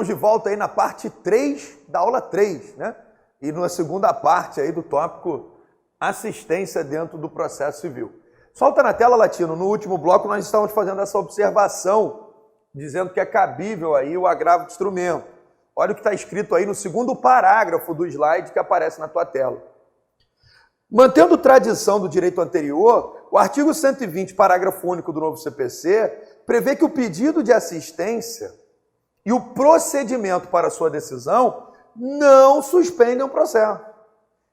de volta aí na parte 3 da aula 3, né? E na segunda parte aí do tópico assistência dentro do processo civil. Solta na tela, Latino. No último bloco nós estávamos fazendo essa observação, dizendo que é cabível aí o agravo de instrumento. Olha o que está escrito aí no segundo parágrafo do slide que aparece na tua tela. Mantendo tradição do direito anterior, o artigo 120, parágrafo único do novo CPC, prevê que o pedido de assistência e o procedimento para sua decisão não suspendem o processo,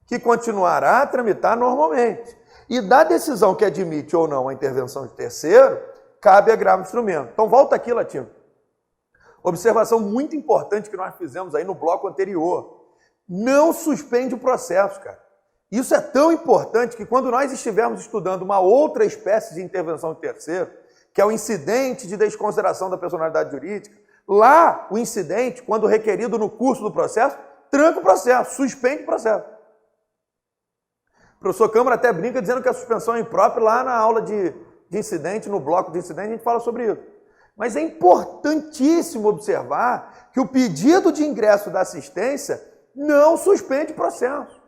que continuará a tramitar normalmente. E da decisão que admite ou não a intervenção de terceiro, cabe agravo de instrumento. Então volta aqui, Latino. Observação muito importante que nós fizemos aí no bloco anterior. Não suspende o processo, cara. Isso é tão importante que quando nós estivermos estudando uma outra espécie de intervenção de terceiro, que é o incidente de desconsideração da personalidade jurídica, lá o incidente, quando requerido no curso do processo, tranca o processo, suspende o processo. O professor Câmara até brinca dizendo que a suspensão é imprópria. Lá na aula de incidente, no bloco de incidente, a gente fala sobre isso. Mas é importantíssimo observar que o pedido de ingresso da assistência não suspende o processo.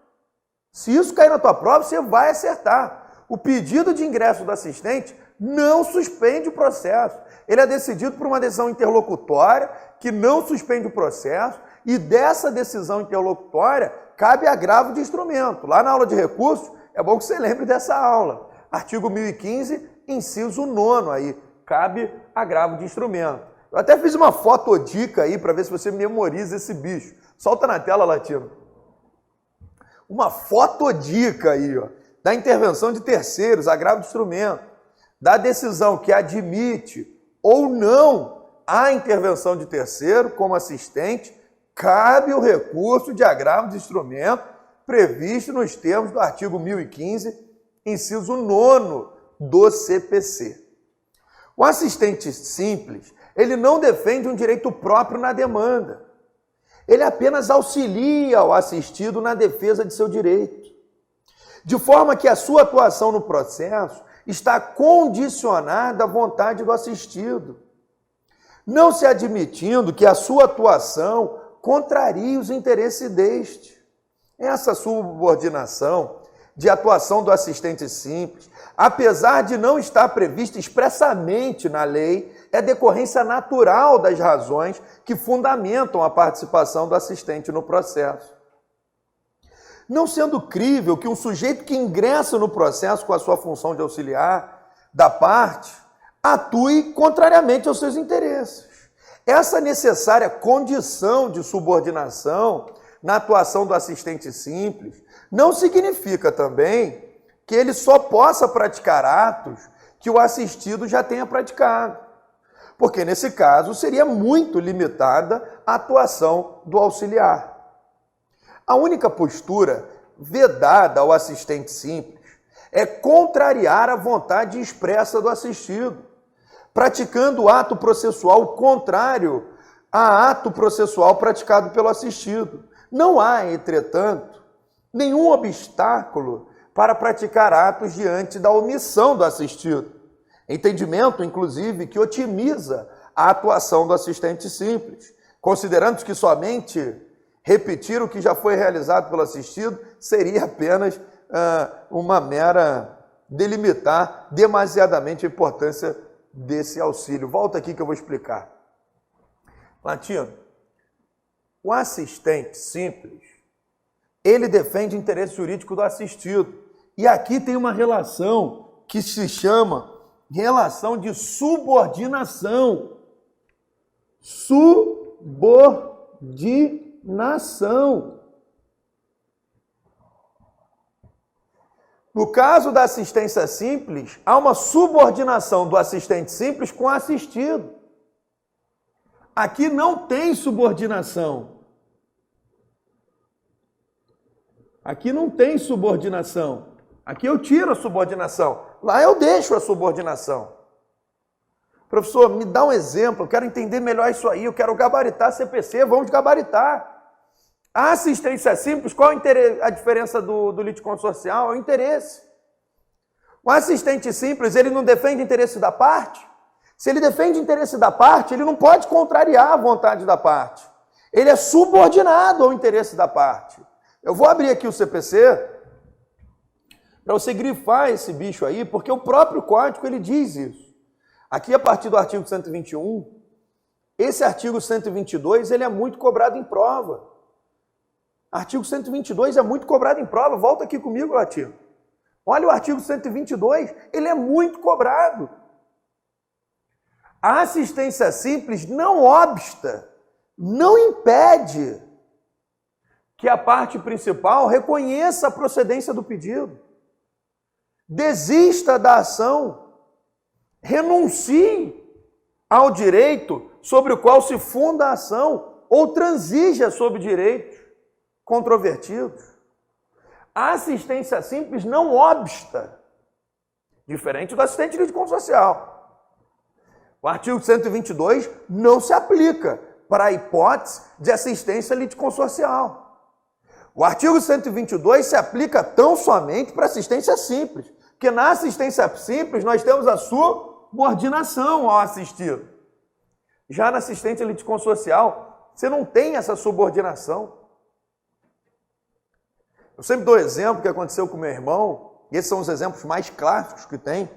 Se isso cair na tua prova, você vai acertar. O pedido de ingresso do assistente não suspende o processo. Ele é decidido por uma decisão interlocutória que não suspende o processo, e dessa decisão interlocutória cabe agravo de instrumento. Lá na aula de recursos, é bom que você lembre dessa aula. Artigo 1015, inciso 9 aí, cabe agravo de instrumento. Eu até fiz uma fotodica aí para ver se você memoriza esse bicho. Solta na tela, Latino. Uma fotodica aí, ó, da intervenção de terceiros, agravo de instrumento, da decisão que admite ou não a intervenção de terceiro como assistente, cabe o recurso de agravo de instrumento previsto nos termos do artigo 1015, inciso 9 do CPC. O assistente simples, ele não defende um direito próprio na demanda. Ele apenas auxilia o assistido na defesa de seu direito, de forma que a sua atuação no processo está condicionada à vontade do assistido, não se admitindo que a sua atuação contrarie os interesses deste. Essa subordinação de atuação do assistente simples, apesar de não estar prevista expressamente na lei, é decorrência natural das razões que fundamentam a participação do assistente no processo. Não sendo crível que um sujeito que ingressa no processo com a sua função de auxiliar da parte atue contrariamente aos seus interesses. Essa necessária condição de subordinação na atuação do assistente simples não significa também que ele só possa praticar atos que o assistido já tenha praticado, porque nesse caso seria muito limitada a atuação do auxiliar. A única postura vedada ao assistente simples é contrariar a vontade expressa do assistido, praticando ato processual contrário a ato processual praticado pelo assistido. Não há, entretanto, nenhum obstáculo para praticar atos diante da omissão do assistido. Entendimento, inclusive, que otimiza a atuação do assistente simples, considerando que somente repetir o que já foi realizado pelo assistido seria apenas uma mera delimitar demasiadamente a importância desse auxílio. Volta aqui que eu vou explicar. Latino, o assistente simples, ele defende o interesse jurídico do assistido. E aqui tem uma relação que se chama relação de subordinação. Subordinação. No caso da assistência simples, há uma subordinação do assistente simples com o assistido. Aqui não tem subordinação. Aqui não tem subordinação. Aqui eu tiro a subordinação. Lá eu deixo a subordinação. Professor, me dá um exemplo. Eu quero entender melhor isso aí. Eu quero gabaritar CPC. Vamos gabaritar. A assistência simples, qual a diferença do litisconsorcial? É o interesse. O assistente simples, ele não defende o interesse da parte? Se ele defende o interesse da parte, ele não pode contrariar a vontade da parte. Ele é subordinado ao interesse da parte. Eu vou abrir aqui o CPC para você grifar esse bicho aí, porque o próprio código ele diz isso. Aqui, a partir do artigo 121, esse artigo 122 ele é muito cobrado em prova. Artigo 122 é muito cobrado em prova. Volta aqui comigo, Latino. Olha o artigo 122, ele é muito cobrado. A assistência simples não obsta, não impede que a parte principal reconheça a procedência do pedido, desista da ação, renuncie ao direito sobre o qual se funda a ação ou transija sobre direitos controvertidos. A assistência simples não obsta, diferente do assistente litisconsorcial. O artigo 122 não se aplica para a hipótese de assistência litisconsorcial. O artigo 122 se aplica tão somente para assistência simples, porque na assistência simples nós temos a subordinação ao assistido. Já na assistência litisconsorcial, você não tem essa subordinação. Eu sempre dou exemplo que aconteceu com meu irmão, e esses são os exemplos mais clássicos que tem.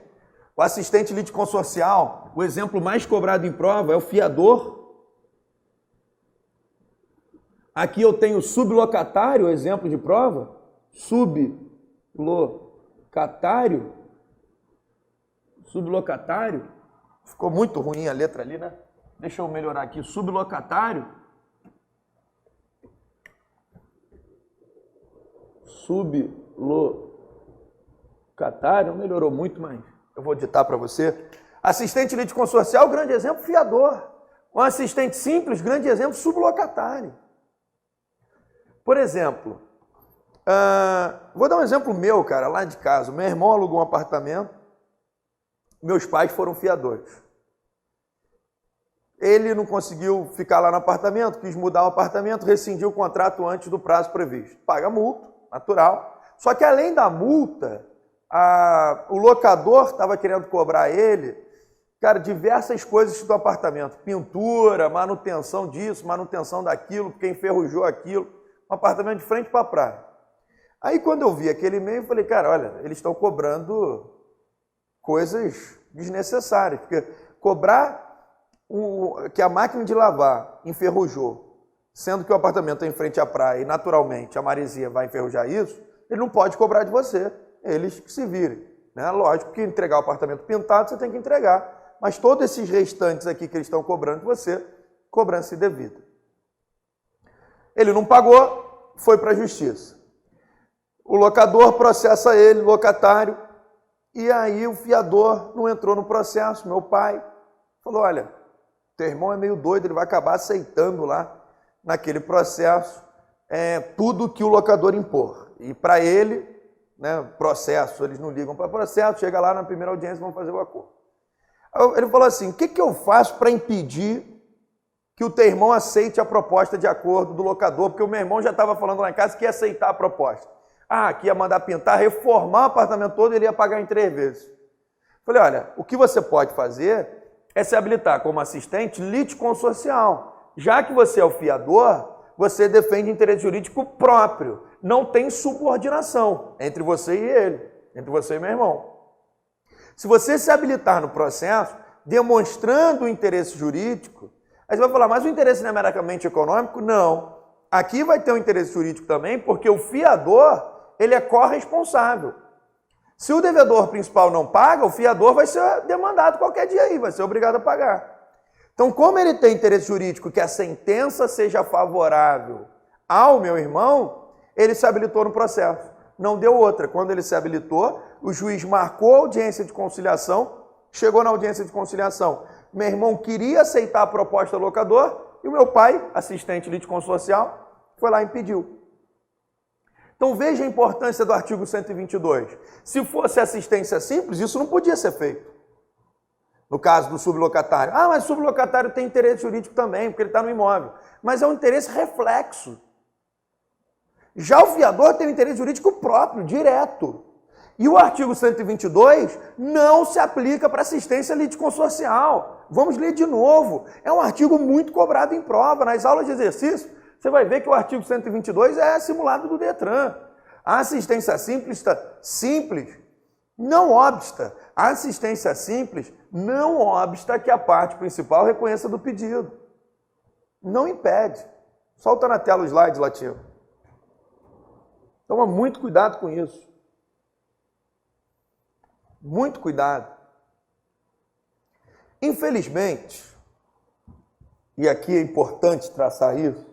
O assistente litisconsorcial, o exemplo mais cobrado em prova é o fiador. Aqui eu tenho sublocatário, exemplo de prova. Sublocatário. Sublocatário. Ficou muito ruim a letra ali, né? Deixa eu melhorar aqui. Sublocatário. Sublocatário. Melhorou muito, mas eu vou ditar para você. Assistente litisconsorcial, grande exemplo, fiador. Um assistente simples, grande exemplo, sublocatário. Por exemplo, vou dar um exemplo meu, cara, lá de casa. Meu irmão alugou um apartamento, meus pais foram fiadores. Ele não conseguiu ficar lá no apartamento, quis mudar o apartamento, rescindiu o contrato antes do prazo previsto. Paga multa, natural. Só que além da multa, o locador estava querendo cobrar ele, cara, diversas coisas do apartamento. Pintura, manutenção disso, manutenção daquilo, porque enferrujou aquilo. Um apartamento de frente para a praia. Aí quando eu vi aquele e-mail, eu falei, cara, olha, eles estão cobrando coisas desnecessárias, porque cobrar que a máquina de lavar enferrujou, sendo que o apartamento é em frente à praia e naturalmente a maresia vai enferrujar isso, ele não pode cobrar de você, eles que se virem. Né? Lógico que entregar o apartamento pintado você tem que entregar, mas todos esses restantes aqui que eles estão cobrando de você, cobrança indevida. Ele não pagou, foi para a justiça. O locador processa ele, locatário, e aí o fiador não entrou no processo. Meu pai falou, olha, teu irmão é meio doido, ele vai acabar aceitando lá, naquele processo, tudo que o locador impor. E para ele, né, processo, eles não ligam para processo, chega lá na primeira audiência e vão fazer o acordo. Ele falou assim, o que eu faço para impedir que o teu irmão aceite a proposta de acordo do locador, porque o meu irmão já estava falando lá em casa que ia aceitar a proposta. Que ia mandar pintar, reformar o apartamento todo e ele ia pagar em 3 vezes. Falei, olha, o que você pode fazer é se habilitar como assistente litisconsorcial. Já que você é o fiador, você defende interesse jurídico próprio. Não tem subordinação entre você e ele, entre você e meu irmão. Se você se habilitar no processo, demonstrando o interesse jurídico, aí você vai falar, mas o interesse não é meramente econômico? Não. Aqui vai ter um interesse jurídico também, porque o fiador, ele é corresponsável. Se o devedor principal não paga, o fiador vai ser demandado qualquer dia aí, vai ser obrigado a pagar. Então, como ele tem interesse jurídico que a sentença seja favorável ao meu irmão, ele se habilitou no processo. Não deu outra. Quando ele se habilitou, o juiz marcou a audiência de conciliação, chegou na audiência de conciliação. Meu irmão queria aceitar a proposta do locador e o meu pai, assistente litisconsorcial, foi lá e impediu. Então veja a importância do artigo 122. Se fosse assistência simples, isso não podia ser feito. No caso do sublocatário. Mas o sublocatário tem interesse jurídico também, porque ele está no imóvel. Mas é um interesse reflexo. Já o fiador tem um interesse jurídico próprio, direto. E o artigo 122 não se aplica para assistência litisconsorcial. vamos ler de novo. É um artigo muito cobrado em prova. Nas aulas de exercício, você vai ver que o artigo 122 é simulado do Detran. A assistência simples não obsta. A assistência simples não obsta que a parte principal reconheça do pedido. Não impede. Solta na tela o slide, Latino. Toma muito cuidado com isso. Muito cuidado. Infelizmente, e aqui é importante traçar isso,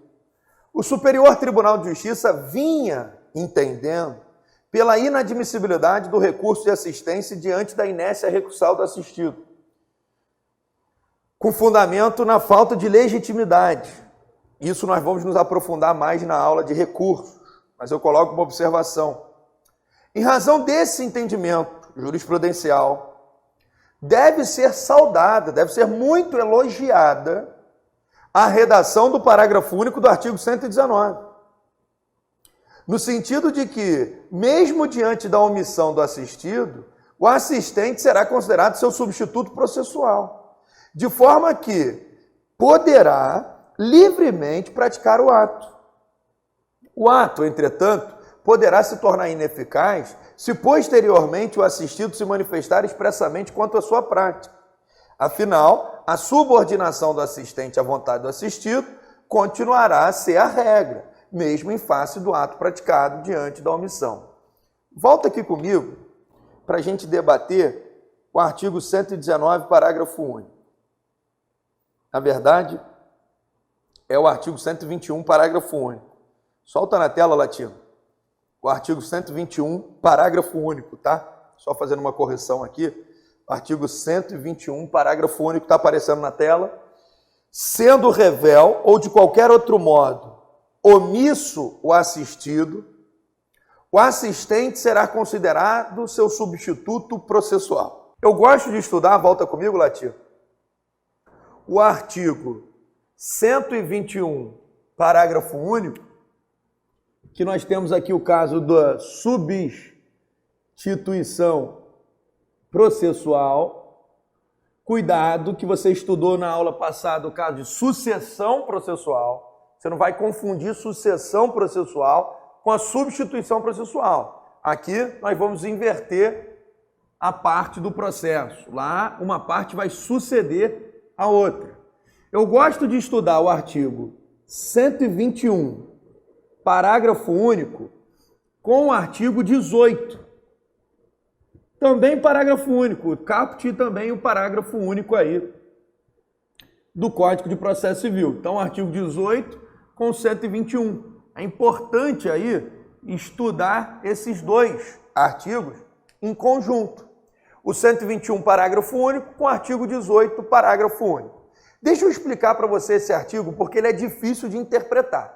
o Superior Tribunal de Justiça vinha entendendo pela inadmissibilidade do recurso de assistência diante da inércia recursal do assistido, com fundamento na falta de legitimidade. Isso nós vamos nos aprofundar mais na aula de recursos, mas eu coloco uma observação. Em razão desse entendimento jurisprudencial, deve ser saudada, deve ser muito elogiada a redação do parágrafo único do artigo 119. No sentido de que, mesmo diante da omissão do assistido, o assistente será considerado seu substituto processual, de forma que poderá livremente praticar o ato. O ato, entretanto, poderá se tornar ineficaz se posteriormente o assistido se manifestar expressamente quanto à sua prática. Afinal, a subordinação do assistente à vontade do assistido continuará a ser a regra, mesmo em face do ato praticado diante da omissão. Volta aqui comigo para a gente debater o artigo 119, parágrafo único. Na verdade, é o artigo 121, parágrafo único. Solta na tela, Latino. O artigo 121, parágrafo único, tá? Só fazendo uma correção aqui. O artigo 121, parágrafo único, está aparecendo na tela. Sendo revel ou de qualquer outro modo omisso o assistido, o assistente será considerado seu substituto processual. Eu gosto de estudar, volta comigo, Latino, o artigo 121, parágrafo único, que nós temos aqui o caso da substituição processual. Cuidado que você estudou na aula passada o caso de sucessão processual. Você não vai confundir sucessão processual com a substituição processual. Aqui nós vamos inverter a parte do processo. Lá uma parte vai suceder a outra. Eu gosto de estudar o artigo 121, parágrafo único, com o artigo 18. Também parágrafo único. Capte também o parágrafo único aí do Código de Processo Civil. Então, artigo 18 com 121. É importante aí estudar esses dois artigos em conjunto. O 121, parágrafo único, com o artigo 18, parágrafo único. Deixa eu explicar para você esse artigo, porque ele é difícil de interpretar.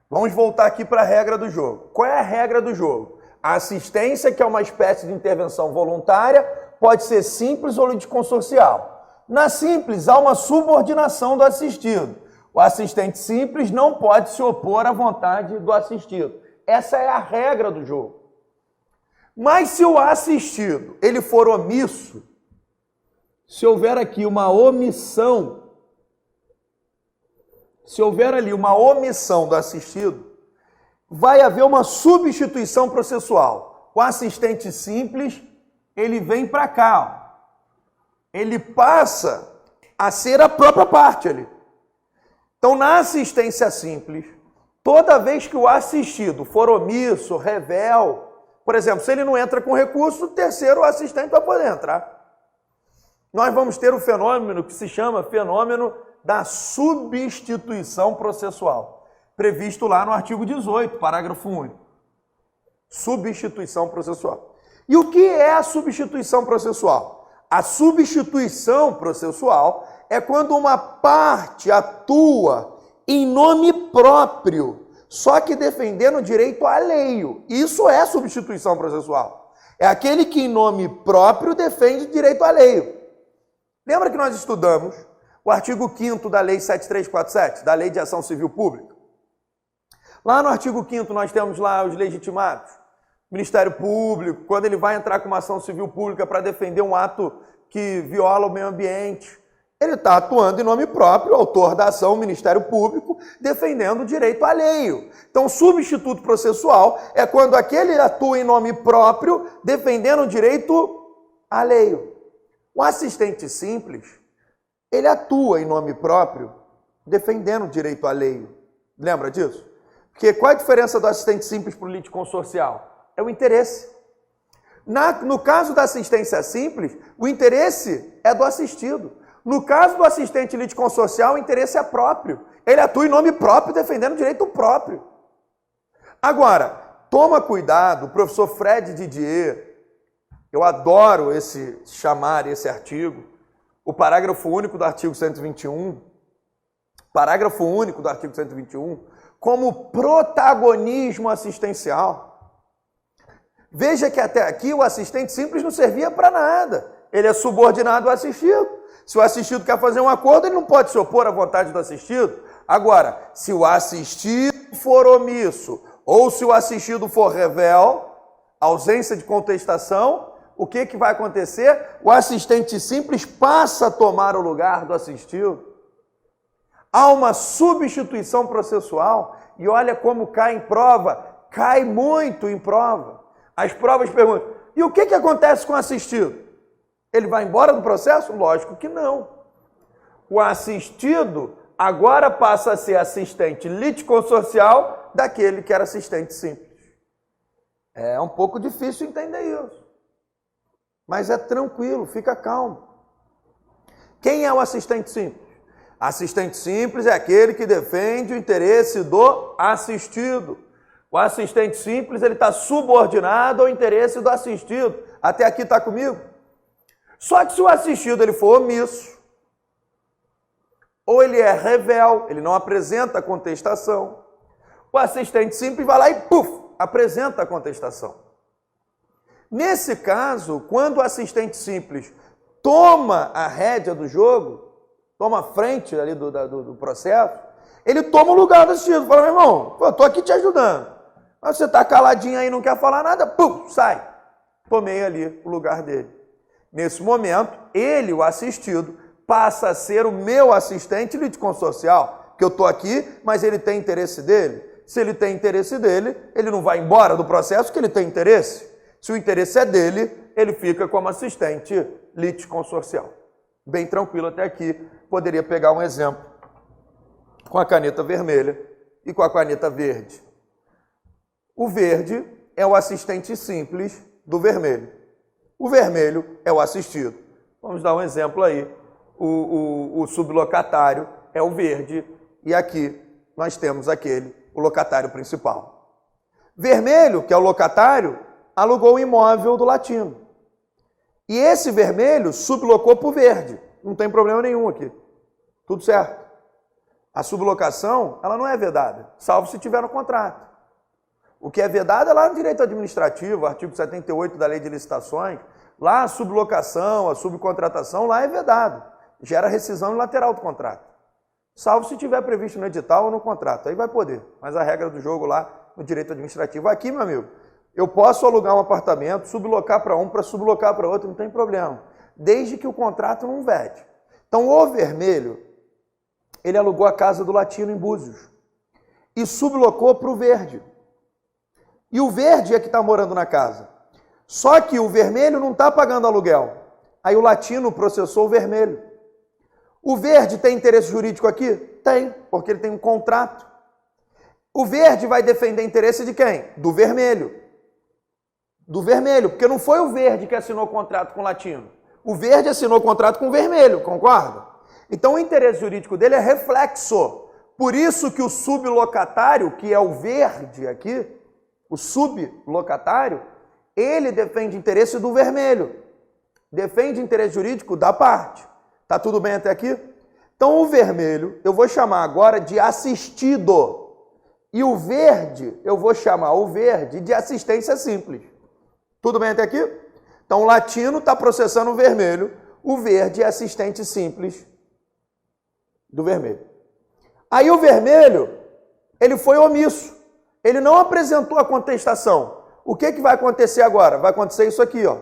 Vamos voltar aqui para a regra do jogo. Qual é a regra do jogo? A assistência, que é uma espécie de intervenção voluntária, pode ser simples ou litisconsorcial. Na simples, há uma subordinação do assistido. O assistente simples não pode se opor à vontade do assistido. Essa é a regra do jogo. Mas se o assistido ele for omisso, se houver aqui uma omissão, se houver ali uma omissão do assistido, vai haver uma substituição processual. O assistente simples, ele vem para cá, ó. Ele passa a ser a própria parte ali. Então, na assistência simples, toda vez que o assistido for omisso, revel, por exemplo, se ele não entra com recurso, o terceiro assistente vai poder entrar. Nós vamos ter o fenômeno que se chama fenômeno da substituição processual, previsto lá no artigo 18, parágrafo único. Substituição processual. E o que é a substituição processual? A substituição processual é quando uma parte atua em nome próprio, só que defendendo o direito alheio. Isso é substituição processual. É aquele que em nome próprio defende o direito alheio. Lembra que nós estudamos o artigo 5º da Lei 7347, da Lei de Ação Civil Pública? Lá no artigo 5º nós temos lá os legitimados. Ministério Público, quando ele vai entrar com uma ação civil pública para defender um ato que viola o meio ambiente. Ele está atuando em nome próprio, autor da ação, o Ministério Público, defendendo o direito alheio. Então, substituto processual é quando aquele atua em nome próprio, defendendo o direito alheio. O assistente simples, ele atua em nome próprio, defendendo o direito alheio. Lembra disso? Porque qual é a diferença do assistente simples para o litisconsorcial? É o interesse. No caso da assistência simples, o interesse é do assistido. No caso do assistente litisconsorcial, o interesse é próprio. Ele atua em nome próprio, defendendo o direito próprio. Agora, toma cuidado, o professor Fred Didier, eu adoro esse artigo, o parágrafo único do artigo 121, como protagonismo assistencial. Veja que até aqui o assistente simples não servia para nada. Ele é subordinado ao assistido. Se o assistido quer fazer um acordo, ele não pode se opor à vontade do assistido. Agora, se o assistido for omisso ou se o assistido for revel, ausência de contestação, o que vai acontecer? O assistente simples passa a tomar o lugar do assistido. Há uma substituição processual e olha como cai em prova, cai muito em prova. As provas perguntam, e o que acontece com o assistido? Ele vai embora do processo? Lógico que não. O assistido agora passa a ser assistente litisconsorcial daquele que era assistente simples. É um pouco difícil entender isso. Mas é tranquilo, fica calmo. Quem é o assistente simples? Assistente simples é aquele que defende o interesse do assistido. O assistente simples, ele está subordinado ao interesse do assistido. Até aqui está comigo? Só que se o assistido ele for omisso, ou ele é revel, ele não apresenta a contestação, o assistente simples vai lá e, apresenta a contestação. Nesse caso, quando o assistente simples toma a rédea do jogo, toma a frente ali do processo, ele toma o lugar do assistido. Fala, meu irmão, eu estou aqui te ajudando. Mas você está caladinho aí, não quer falar nada, sai. Tomei ali o lugar dele. Nesse momento, ele, o assistido, passa a ser o meu assistente litisconsorcial, que eu estou aqui, mas ele tem interesse dele. Se ele tem interesse dele, ele não vai embora do processo porque ele tem interesse. Se o interesse é dele, ele fica como assistente litisconsorcial. Bem tranquilo até aqui. Poderia pegar um exemplo com a caneta vermelha e com a caneta verde. O verde é o assistente simples do vermelho. O vermelho é o assistido. Vamos dar um exemplo aí. O sublocatário é o verde e aqui nós temos o locatário principal. Vermelho, que é o locatário, alugou o imóvel do latino. E esse vermelho sublocou para o verde. Não tem problema nenhum aqui. Tudo certo. A sublocação, ela não é vedada, salvo se tiver no contrato. O que é vedado é lá no direito administrativo, artigo 78 da Lei de Licitações. Lá a sublocação, a subcontratação, lá é vedado. Gera rescisão unilateral do contrato. Salvo se tiver previsto no edital ou no contrato. Aí vai poder. Mas a regra do jogo lá no direito administrativo. Aqui, meu amigo, eu posso alugar um apartamento, sublocar para um, para sublocar para outro, não tem problema. Desde que o contrato não vede. Então, o vermelho, ele alugou a casa do latino em Búzios. E sublocou para o verde. E o verde é que está morando na casa. Só que o vermelho não está pagando aluguel. Aí o latino processou o vermelho. O verde tem interesse jurídico aqui? Tem, porque ele tem um contrato. O verde vai defender interesse de quem? Do vermelho. Do vermelho, porque não foi o verde que assinou o contrato com o latino. O verde assinou o contrato com o vermelho, concorda? Então o interesse jurídico dele é reflexo. Por isso que o sublocatário, que é o verde aqui, o sublocatário, ele defende interesse do vermelho. Defende interesse jurídico da parte. Tá tudo bem até aqui? Então o vermelho eu vou chamar agora de assistido. E o verde, eu vou chamar o verde de assistência simples. Tudo bem até aqui? Então o latino está processando o vermelho, o verde é assistente simples do vermelho. Aí o vermelho, ele foi omisso. Ele não apresentou a contestação. o que vai acontecer agora? Vai acontecer isso aqui, ó.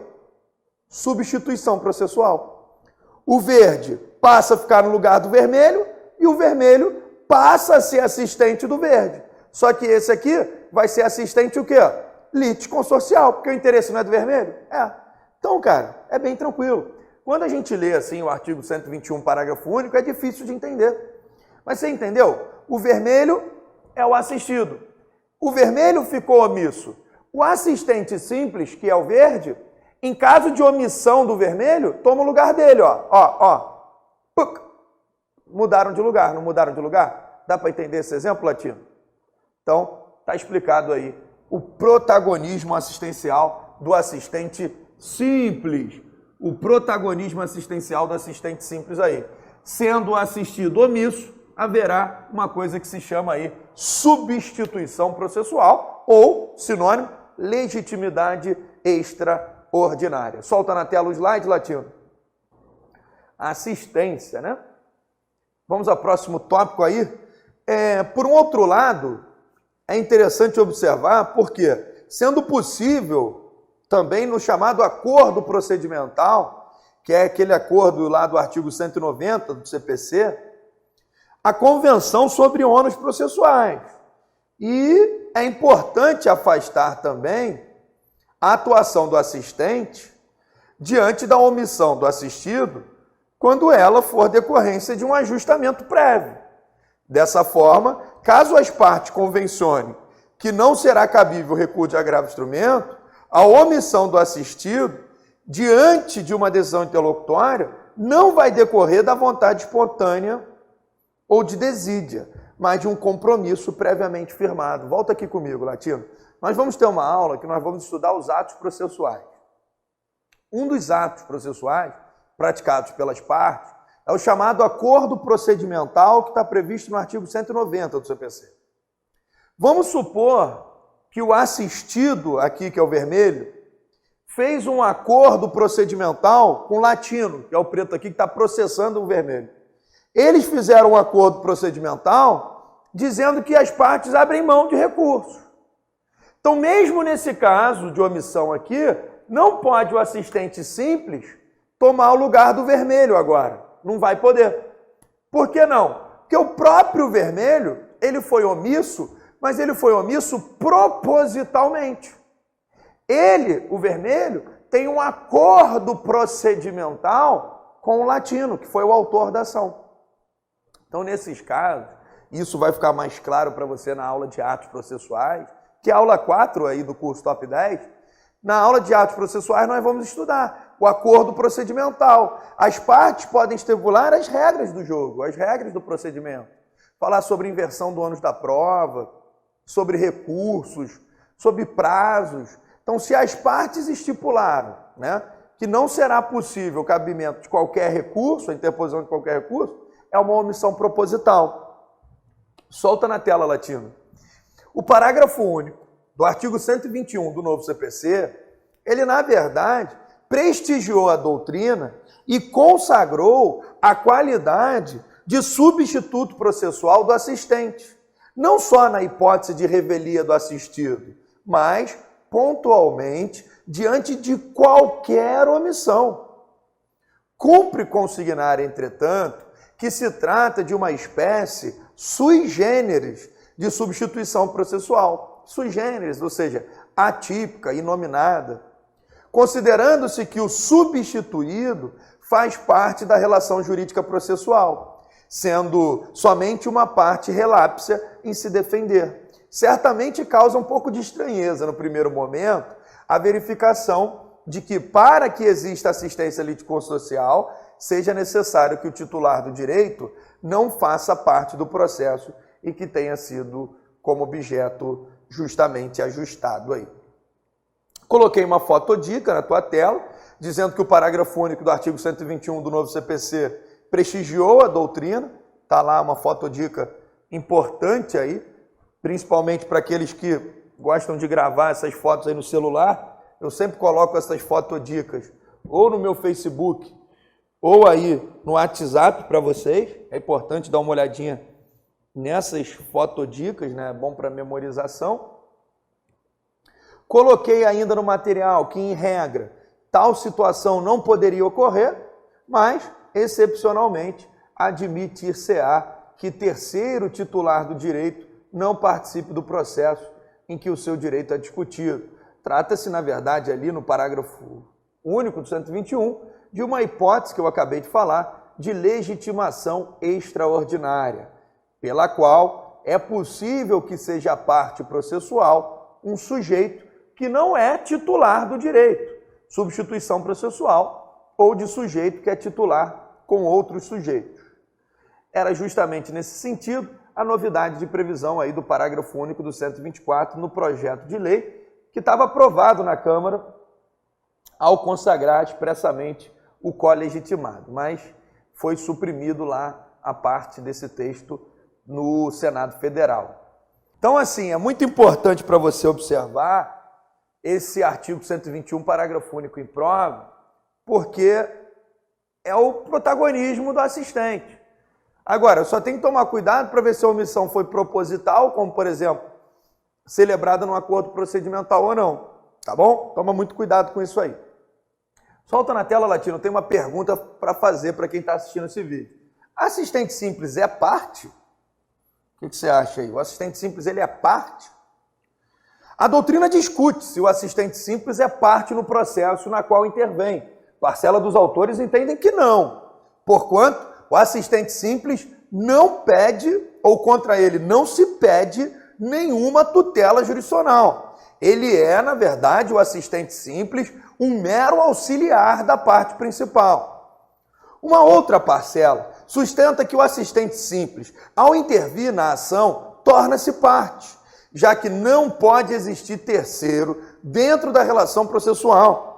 Substituição processual. O verde passa a ficar no lugar do vermelho e o vermelho passa a ser assistente do verde. Só que esse aqui vai ser assistente o quê? Litisconsorcial, porque o interesse não é do vermelho? É. Então, cara, é bem tranquilo. Quando a gente lê assim o artigo 121, parágrafo único, é difícil de entender. Mas você entendeu? O vermelho é o assistido. O vermelho ficou omisso. O assistente simples, que é o verde, em caso de omissão do vermelho, toma o lugar dele, ó. Puc. Mudaram de lugar, não mudaram de lugar? Dá para entender esse exemplo, Latino? Então, está explicado aí o protagonismo assistencial do assistente simples. O protagonismo assistencial do assistente simples aí. Sendo o assistido omisso, haverá uma coisa que se chama aí substituição processual ou, sinônimo, legitimidade extraordinária. Solta na tela o slide, Latino. Assistência, né? Vamos ao próximo tópico aí. Por um outro lado, é interessante observar porque, sendo possível, também no chamado acordo procedimental, que é aquele acordo lá do artigo 190 do CPC, a convenção sobre ônus processuais. E é importante afastar também a atuação do assistente diante da omissão do assistido, quando ela for decorrência de um ajustamento prévio. Dessa forma, caso as partes convencionem que não será cabível recurso de agravo instrumento, a omissão do assistido, diante de uma decisão interlocutória, não vai decorrer da vontade espontânea ou de desídia, mas de um compromisso previamente firmado. Volta aqui comigo, Latino. Nós vamos ter uma aula que nós vamos estudar os atos processuais. Um dos atos processuais praticados pelas partes é o chamado acordo procedimental que está previsto no artigo 190 do CPC. Vamos supor que o assistido, aqui que é o vermelho, fez um acordo procedimental com o latino, que é o preto aqui que está processando o vermelho. Eles fizeram um acordo procedimental dizendo que as partes abrem mão de recursos. Então, mesmo nesse caso de omissão aqui, não pode o assistente simples tomar o lugar do vermelho agora. Não vai poder. Por que não? Porque o próprio vermelho, ele foi omisso, mas ele foi omisso propositalmente. Ele, o vermelho, tem um acordo procedimental com o latino, que foi o autor da ação. Então, nesses casos, isso vai ficar mais claro para você na aula de atos processuais, que é a aula 4 aí do curso Top 10. Na aula de atos processuais, nós vamos estudar o acordo procedimental. As partes podem estipular as regras do jogo, as regras do procedimento. Falar sobre inversão do ônus da prova, sobre recursos, sobre prazos. Então, se as partes estipularam, né, que não será possível o cabimento de qualquer recurso, a interposição de qualquer recurso, é uma omissão proposital. Solta na tela, Latino. O parágrafo único do artigo 121 do novo CPC, ele, na verdade, prestigiou a doutrina e consagrou a qualidade de substituto processual do assistente. Não só na hipótese de revelia do assistido, mas pontualmente diante de qualquer omissão. Cumpre consignar, entretanto, que se trata de uma espécie sui generis de substituição processual. Sui generis, ou seja, atípica, inominada. Considerando-se que o substituído faz parte da relação jurídica processual, sendo somente uma parte relápsia em se defender. Certamente causa um pouco de estranheza no primeiro momento a verificação de que, para que exista assistência litisconsorcial, seja necessário que o titular do direito não faça parte do processo e que tenha sido como objeto justamente ajustado aí. Coloquei uma fotodica na tua tela, dizendo que o parágrafo único do artigo 121 do novo CPC prestigiou a doutrina. Está lá uma fotodica importante aí, principalmente para aqueles que gostam de gravar essas fotos aí no celular. Eu sempre coloco essas fotodicas ou no meu Facebook ou aí no WhatsApp para vocês. É importante dar uma olhadinha nessas fotodicas, né? É bom para memorização. Coloquei ainda no material que, em regra, tal situação não poderia ocorrer, mas, excepcionalmente, admitir-se-á que terceiro titular do direito não participe do processo em que o seu direito é discutido. Trata-se, na verdade, ali no parágrafo único do 121, de uma hipótese que eu acabei de falar, de legitimação extraordinária, pela qual é possível que seja parte processual um sujeito que não é titular do direito, substituição processual, ou de sujeito que é titular com outros sujeitos. Era justamente nesse sentido a novidade de previsão aí do parágrafo único do 124 no projeto de lei, que estava aprovado na Câmara ao consagrar expressamente o colegitimado, mas foi suprimido lá a parte desse texto no Senado Federal. Então, assim, é muito importante para você observar esse artigo 121, parágrafo único em prova, porque é o protagonismo do assistente. Agora, eu só tenho que tomar cuidado para ver se a omissão foi proposital, como, por exemplo, celebrada num acordo procedimental ou não, tá bom? Toma muito cuidado com isso aí. Solta na tela, Latino, tem uma pergunta para fazer para quem está assistindo esse vídeo. Assistente simples é parte? O que você acha aí? O assistente simples, ele é parte? A doutrina discute se o assistente simples é parte no processo na qual intervém. Parcela dos autores entendem que não, porquanto o assistente simples não pede, ou contra ele não se pede, nenhuma tutela jurisdicional. Ele é, na verdade, o assistente simples, um mero auxiliar da parte principal. Uma outra parcela sustenta que o assistente simples, ao intervir na ação, torna-se parte, já que não pode existir terceiro dentro da relação processual.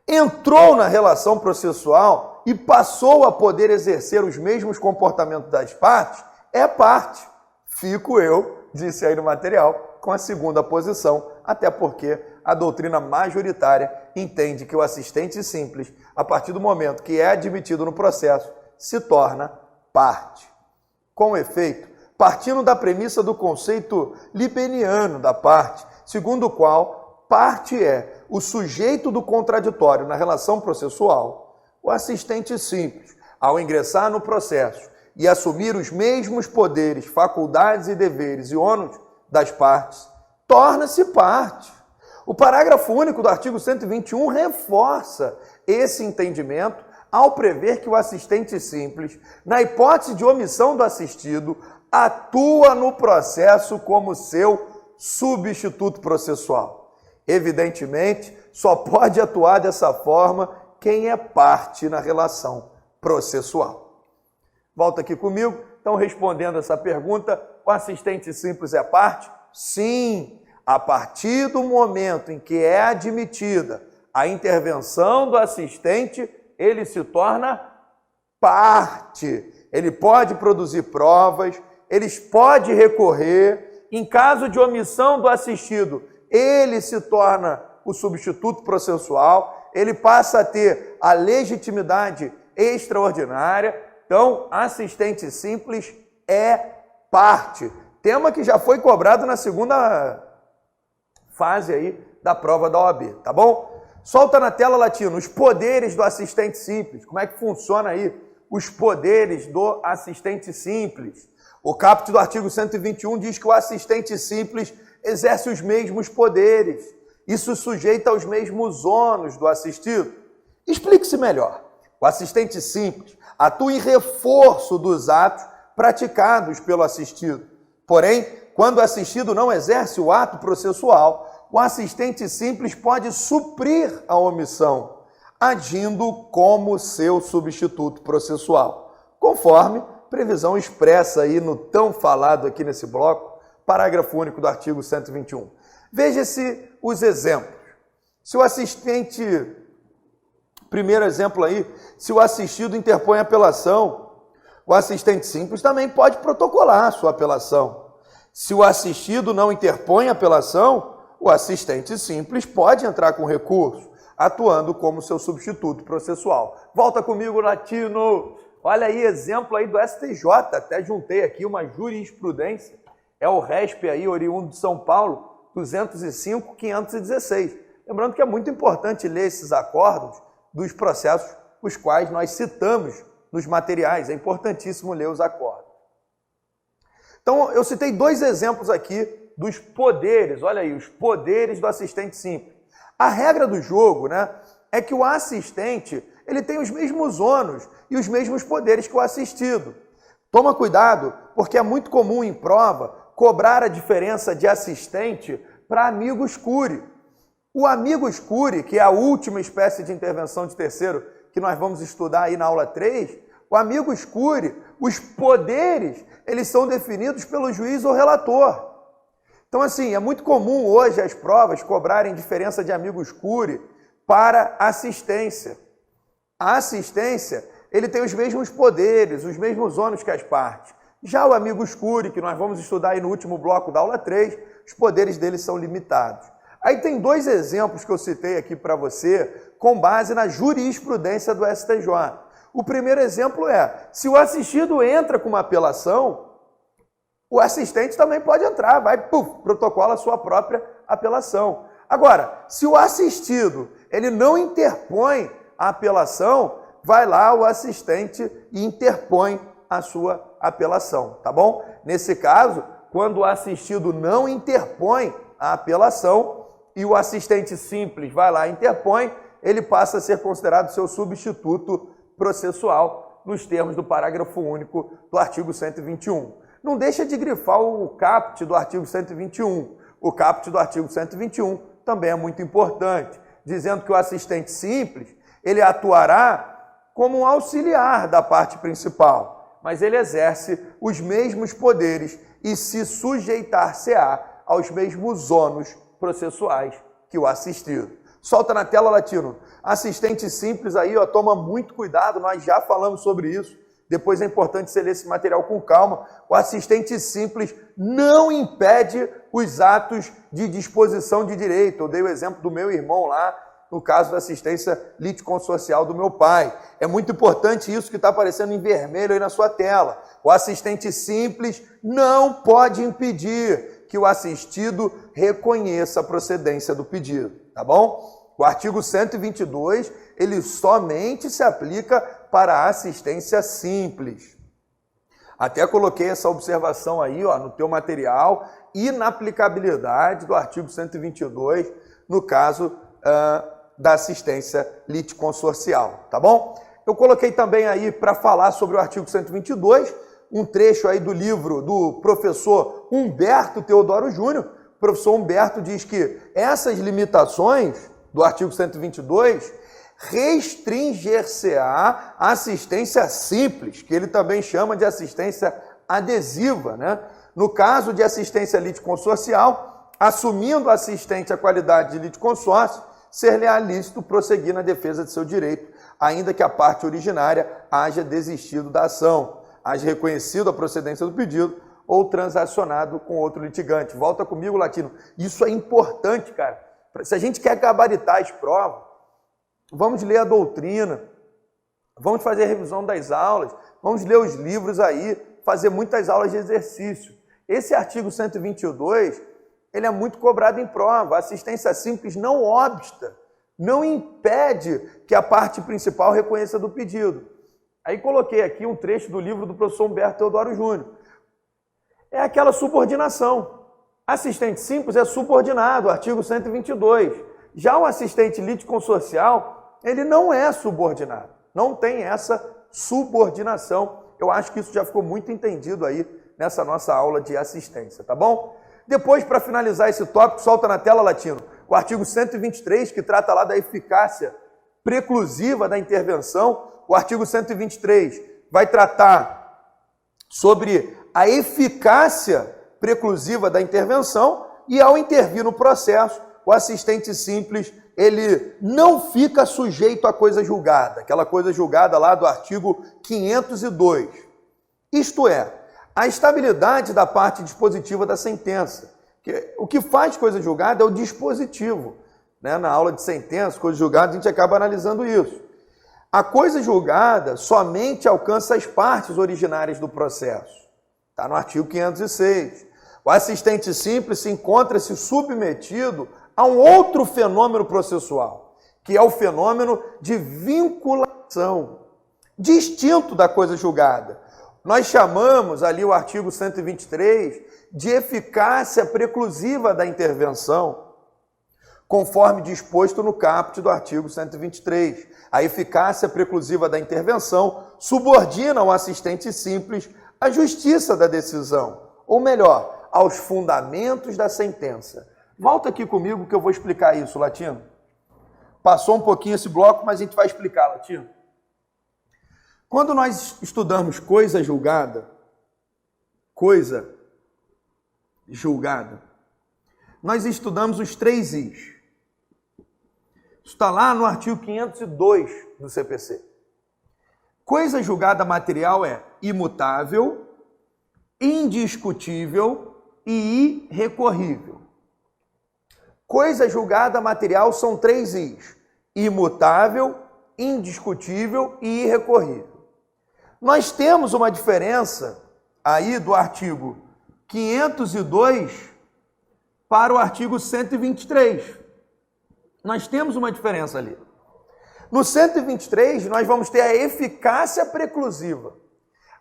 Entrou na relação processual e passou a poder exercer os mesmos comportamentos das partes, é parte. Fico eu, disse aí no material, com a segunda posição, até porque a doutrina majoritária entende que o assistente simples, a partir do momento que é admitido no processo, se torna parte. Com efeito, partindo da premissa do conceito libeniano da parte, segundo o qual parte é o sujeito do contraditório na relação processual, o assistente simples, ao ingressar no processo e assumir os mesmos poderes, faculdades e deveres e ônus das partes, torna-se parte. O parágrafo único do artigo 121 reforça esse entendimento ao prever que o assistente simples, na hipótese de omissão do assistido, atua no processo como seu substituto processual. Evidentemente, só pode atuar dessa forma quem é parte na relação processual. Volta aqui comigo. Então, respondendo essa pergunta, o assistente simples é parte? Sim, a partir do momento em que é admitida a intervenção do assistente, ele se torna parte. Ele pode produzir provas, ele pode recorrer. Em caso de omissão do assistido, ele se torna o substituto processual, ele passa a ter a legitimidade extraordinária. Então, assistente simples é parte. Tema que já foi cobrado na segunda fase aí da prova da OAB, tá bom? Solta na tela, Latino, os poderes do assistente simples. Como é que funciona aí os poderes do assistente simples? O caput do artigo 121 diz que o assistente simples exerce os mesmos poderes. Isso sujeita aos mesmos ônus do assistido. Explique-se melhor. O assistente simples atua em reforço dos atos praticados pelo assistido. Porém, quando o assistido não exerce o ato processual, o assistente simples pode suprir a omissão, agindo como seu substituto processual, conforme previsão expressa aí no tão falado aqui nesse bloco, parágrafo único do artigo 121. Veja-se os exemplos. Se o assistente, primeiro exemplo aí, se o assistido interpõe apelação, o assistente simples também pode protocolar a sua apelação. Se o assistido não interpõe apelação, o assistente simples pode entrar com recurso, atuando como seu substituto processual. Volta comigo, Latino. Olha aí, exemplo aí do STJ, até juntei aqui uma jurisprudência, é o RESP aí, oriundo de São Paulo, 205, 516. Lembrando que é muito importante ler esses acordos dos processos os quais nós citamos nos materiais. É importantíssimo ler os acordos. Então, eu citei 2 exemplos aqui dos poderes. Olha aí, os poderes do assistente simples. A regra do jogo, né, é que o assistente ele tem os mesmos ônus e os mesmos poderes que o assistido. Toma cuidado, porque é muito comum em prova cobrar a diferença de assistente para amigos curi. O amigos curi, que é a última espécie de intervenção de terceiro que nós vamos estudar aí na aula 3, o amigos curi, os poderes, eles são definidos pelo juiz ou relator. Então, assim, é muito comum hoje as provas cobrarem diferença de amigos curi para assistência. A assistência, ele tem os mesmos poderes, os mesmos ônus que as partes. Já o amigos curi, que nós vamos estudar aí no último bloco da aula 3, os poderes dele são limitados. Aí tem 2 exemplos que eu citei aqui para você, com base na jurisprudência do STJ. O primeiro exemplo é, se o assistido entra com uma apelação, o assistente também pode entrar, protocola a sua própria apelação. Agora, se o assistido ele não interpõe a apelação, vai lá o assistente e interpõe a sua apelação, tá bom? Nesse caso, quando o assistido não interpõe a apelação e o assistente simples vai lá e interpõe, ele passa a ser considerado seu substituto processual nos termos do parágrafo único do artigo 121. Não deixa de grifar o caput do artigo 121. O caput do artigo 121 também é muito importante, dizendo que o assistente simples, ele atuará como um auxiliar da parte principal, mas ele exerce os mesmos poderes e se sujeitar-se-á aos mesmos ônus processuais que o assistido. Solta na tela, Latino. Assistente simples aí, ó, toma muito cuidado, nós já falamos sobre isso. Depois é importante você ler esse material com calma. O assistente simples não impede os atos de disposição de direito. Eu dei o exemplo do meu irmão lá, no caso da assistência litisconsorcial do meu pai. É muito importante isso que está aparecendo em vermelho aí na sua tela. O assistente simples não pode impedir que o assistido reconheça a procedência do pedido, tá bom? O artigo 122, ele somente se aplica para a assistência simples. Até coloquei essa observação aí, ó, no teu material, inaplicabilidade do artigo 122, no caso da assistência litisconsorcial, tá bom? Eu coloquei também aí para falar sobre o artigo 122, um trecho aí do livro do professor Humberto Teodoro Júnior. O professor Humberto diz que essas limitações do artigo 122 restringir-se-á a assistência simples, que ele também chama de assistência adesiva, né? No caso de assistência litisconsorcial, assumindo o assistente a qualidade de litisconsórcio, ser-lhe-á lícito prosseguir na defesa de seu direito, ainda que a parte originária haja desistido da ação, haja reconhecido a procedência do pedido ou transacionado com outro litigante. Volta comigo, Latino. Isso é importante, cara. Se a gente quer gabaritar as provas, vamos ler a doutrina, vamos fazer a revisão das aulas, vamos ler os livros aí, fazer muitas aulas de exercício. Esse artigo 122, ele é muito cobrado em prova. A assistência simples não obsta, não impede que a parte principal reconheça do pedido. Aí coloquei aqui um trecho do livro do professor Humberto Teodoro Júnior. É aquela subordinação. Assistente simples é subordinado, artigo 122. Já o assistente litisconsorcial, ele não é subordinado. Não tem essa subordinação. Eu acho que isso já ficou muito entendido aí nessa nossa aula de assistência, tá bom? Depois, para finalizar esse tópico, solta na tela, Latino, o artigo 123, que trata lá da eficácia preclusiva da intervenção. O artigo 123 vai tratar sobre a eficácia preclusiva da intervenção e, ao intervir no processo, o assistente simples, ele não fica sujeito à coisa julgada, aquela coisa julgada lá do artigo 502. Isto é, a estabilidade da parte dispositiva da sentença. O que faz coisa julgada é o dispositivo. Né? Na aula de sentença, coisa julgada, a gente acaba analisando isso. A coisa julgada somente alcança as partes originárias do processo. Está no artigo 506. O assistente simples encontra-se submetido a um outro fenômeno processual, que é o fenômeno de vinculação, distinto da coisa julgada. Nós chamamos ali o artigo 123 de eficácia preclusiva da intervenção, conforme disposto no caput do artigo 123. A eficácia preclusiva da intervenção subordina ao assistente simples à justiça da decisão, ou melhor, aos fundamentos da sentença. Volta aqui comigo que eu vou explicar isso, Latino. Passou um pouquinho esse bloco, mas a gente vai explicar, Latino. Quando nós estudamos coisa julgada, nós estudamos os 3 Is. Está lá no artigo 502 do CPC. Coisa julgada material é imutável, indiscutível e irrecorrível. Coisa julgada material são 3 Is: imutável, indiscutível e irrecorrível. Nós temos uma diferença aí do artigo 502 para o artigo 123. Nós temos uma diferença ali. No 123, nós vamos ter a eficácia preclusiva.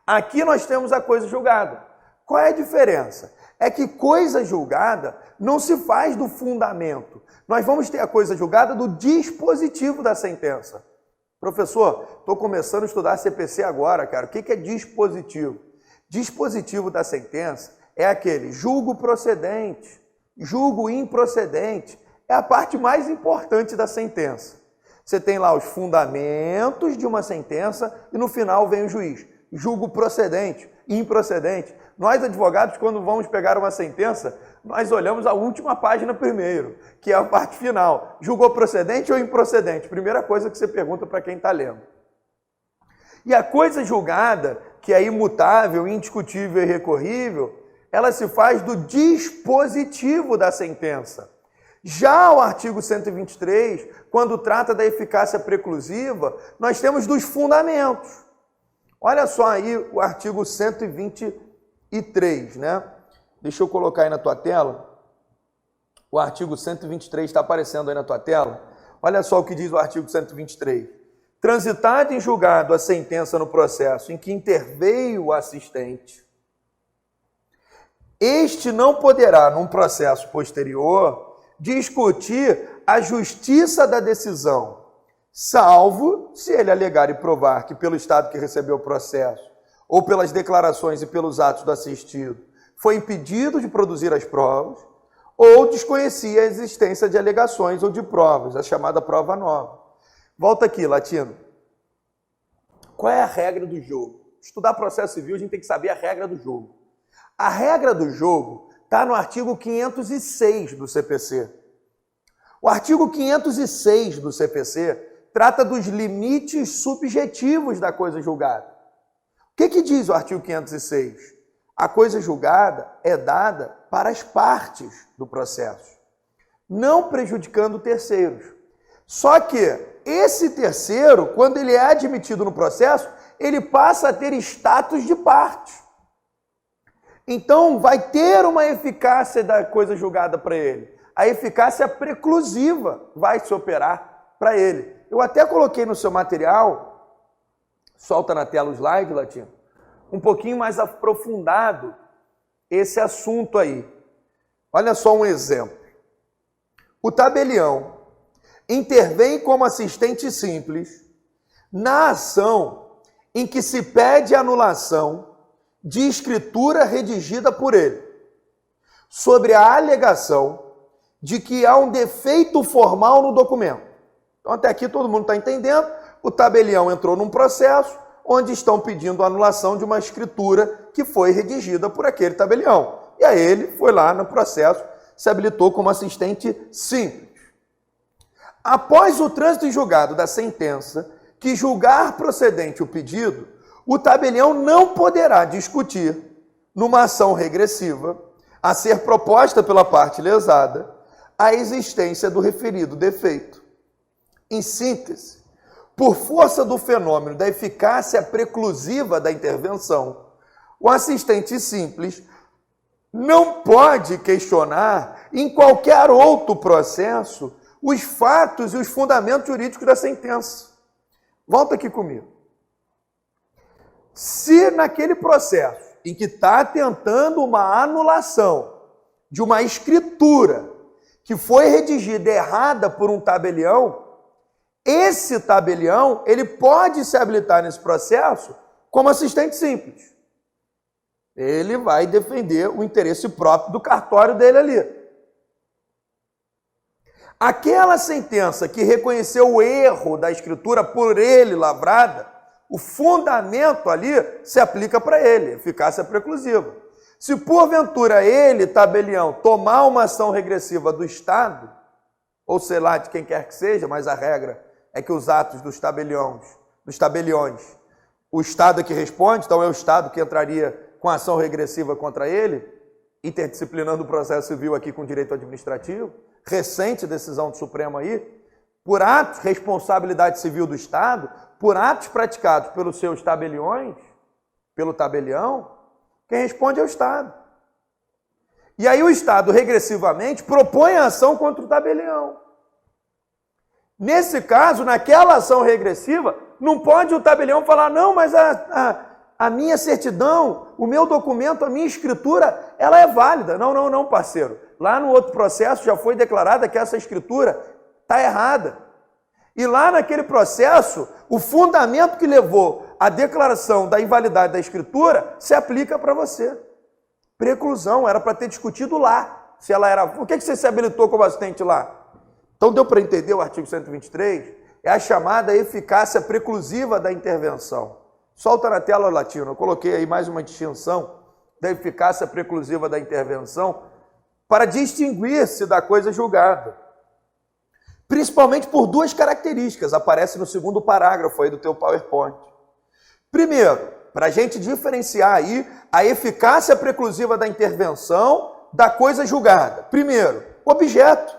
Aqui nós temos a coisa julgada. Qual é a diferença? É que coisa julgada não se faz do fundamento. Nós vamos ter a coisa julgada do dispositivo da sentença. Professor, estou começando a estudar CPC agora, cara. O que é dispositivo? Dispositivo da sentença é aquele julgo procedente, julgo improcedente. É a parte mais importante da sentença. Você tem lá os fundamentos de uma sentença e no final vem o juiz. Julgo procedente, improcedente. Nós, advogados, quando vamos pegar uma sentença, nós olhamos a última página primeiro, que é a parte final. Julgou procedente ou improcedente? Primeira coisa que você pergunta para quem está lendo. E a coisa julgada, que é imutável, indiscutível e irrecorrível, ela se faz do dispositivo da sentença. Já o artigo 123, quando trata da eficácia preclusiva, nós temos dos fundamentos. Olha só aí o artigo 123, né? Deixa eu colocar aí na tua tela. O artigo 123 está aparecendo aí na tua tela. Olha só o que diz o artigo 123. Transitada em julgado a sentença no processo em que interveio o assistente, este não poderá, num processo posterior, discutir a justiça da decisão, salvo se ele alegar e provar que pelo estado que recebeu o processo, ou pelas declarações e pelos atos do assistido, foi impedido de produzir as provas, ou desconhecia a existência de alegações ou de provas, a chamada prova nova. Volta aqui, Latino. Qual é a regra do jogo? Estudar processo civil, a gente tem que saber a regra do jogo. A regra do jogo está no artigo 506 do CPC. O artigo 506 do CPC trata dos limites subjetivos da coisa julgada. O que diz o artigo 506? A coisa julgada é dada para as partes do processo, não prejudicando terceiros. Só que esse terceiro, quando ele é admitido no processo, ele passa a ter status de parte. Então, vai ter uma eficácia da coisa julgada para ele. A eficácia preclusiva vai se operar para ele. Eu até coloquei no seu material, solta na tela o slide, Latino, um pouquinho mais aprofundado esse assunto aí. Olha só um exemplo. O tabelião intervém como assistente simples na ação em que se pede anulação de escritura redigida por ele, sobre a alegação de que há um defeito formal no documento. Então, até aqui todo mundo está entendendo. O tabelião entrou num processo onde estão pedindo a anulação de uma escritura que foi redigida por aquele tabelião. E aí ele foi lá no processo, se habilitou como assistente simples. Após o trânsito em julgado da sentença, que julgar procedente o pedido, o tabelião não poderá discutir, numa ação regressiva, a ser proposta pela parte lesada, a existência do referido defeito. Em síntese, por força do fenômeno da eficácia preclusiva da intervenção, o assistente simples não pode questionar em qualquer outro processo os fatos e os fundamentos jurídicos da sentença. Volta aqui comigo. Se naquele processo em que está tentando uma anulação de uma escritura que foi redigida errada por um tabelião, esse tabelião, ele pode se habilitar nesse processo como assistente simples. Ele vai defender o interesse próprio do cartório dele ali. Aquela sentença que reconheceu o erro da escritura por ele lavrada, o fundamento ali se aplica para ele, eficácia preclusiva. Se porventura ele, tabelião, tomar uma ação regressiva do Estado, ou sei lá, de quem quer que seja, mas a regra é que os atos dos tabeliões, o Estado é que responde, então é o Estado que entraria com ação regressiva contra ele, interdisciplinando o processo civil aqui com direito administrativo, recente decisão do Supremo aí, por atos, responsabilidade civil do Estado, por atos praticados pelos seus tabeliões, pelo tabelião, quem responde é o Estado. E aí o Estado, regressivamente, propõe a ação contra o tabelião. Nesse caso, naquela ação regressiva, não pode o tabelião falar, não, mas a minha certidão, o meu documento, a minha escritura, ela é válida. Não, parceiro. Lá no outro processo já foi declarada que essa escritura está errada. E lá naquele processo, o fundamento que levou à declaração da invalidade da escritura se aplica para você. Preclusão, era para ter discutido lá. Se ela era. Por que você se habilitou como assistente lá? Então deu para entender o artigo 123? É a chamada eficácia preclusiva da intervenção. Solta na tela, Latino. Eu coloquei aí mais uma distinção da eficácia preclusiva da intervenção para distinguir-se da coisa julgada. Principalmente por duas características, aparece no segundo parágrafo aí do teu PowerPoint. Primeiro, para a gente diferenciar aí a eficácia preclusiva da intervenção da coisa julgada. Primeiro, objeto.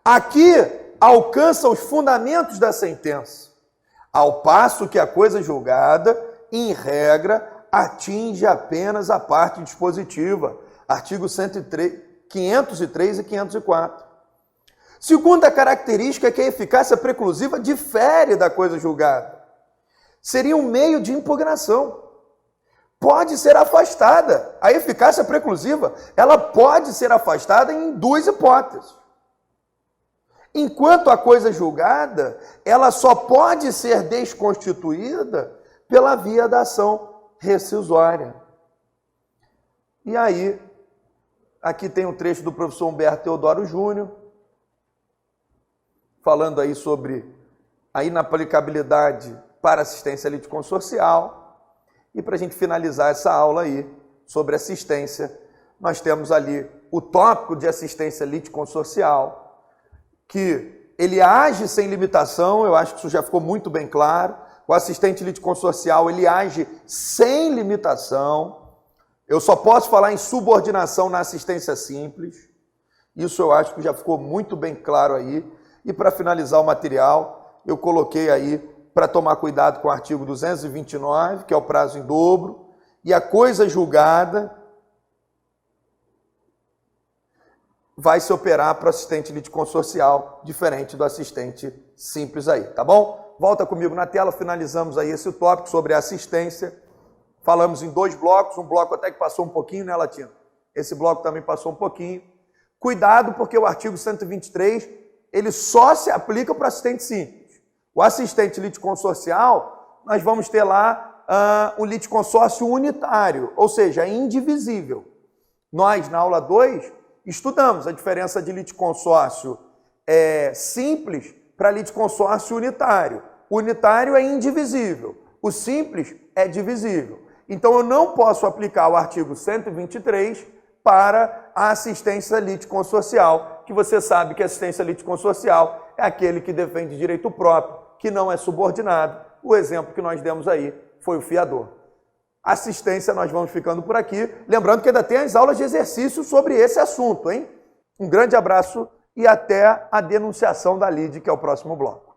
Aqui alcança os fundamentos da sentença, ao passo que a coisa julgada, em regra, atinge apenas a parte dispositiva. Artigo 103, 503 e 504. Segunda característica é que a eficácia preclusiva difere da coisa julgada. Seria um meio de impugnação. Pode ser afastada. A eficácia preclusiva, ela pode ser afastada em duas hipóteses. Enquanto a coisa julgada, ela só pode ser desconstituída pela via da ação rescisória. E aí, aqui tem um trecho do professor Humberto Teodoro Júnior, falando aí sobre a inaplicabilidade para assistência litisconsorcial. E para a gente finalizar essa aula aí sobre assistência, nós temos ali o tópico de assistência litisconsorcial, que ele age sem limitação, eu acho que isso já ficou muito bem claro. O assistente litisconsorcial, ele age sem limitação. Eu só posso falar em subordinação na assistência simples. Isso eu acho que já ficou muito bem claro aí. E para finalizar o material, eu coloquei aí para tomar cuidado com o artigo 229, que é o prazo em dobro, e a coisa julgada vai se operar para o assistente litisconsorcial, diferente do assistente simples aí, tá bom? Volta comigo na tela, finalizamos aí esse tópico sobre assistência. Falamos em dois blocos, um bloco até que passou um pouquinho, né, Latino? Esse bloco também passou um pouquinho. Cuidado, porque o artigo 123, ele só se aplica para o assistente simples. O assistente litisconsorcial, nós vamos ter lá o litisconsórcio unitário, ou seja, indivisível. Nós, na aula 2, estudamos a diferença de litisconsórcio simples para litisconsórcio unitário. O unitário é indivisível, o simples é divisível. Então, eu não posso aplicar o artigo 123 para a assistência litisconsorcial, que você sabe que a assistência litisconsorcial é aquele que defende direito próprio, que não é subordinado. O exemplo que nós demos aí foi o fiador. Assistência, nós vamos ficando por aqui. Lembrando que ainda tem as aulas de exercício sobre esse assunto, hein? Um grande abraço e até a denunciação da lide, que é o próximo bloco.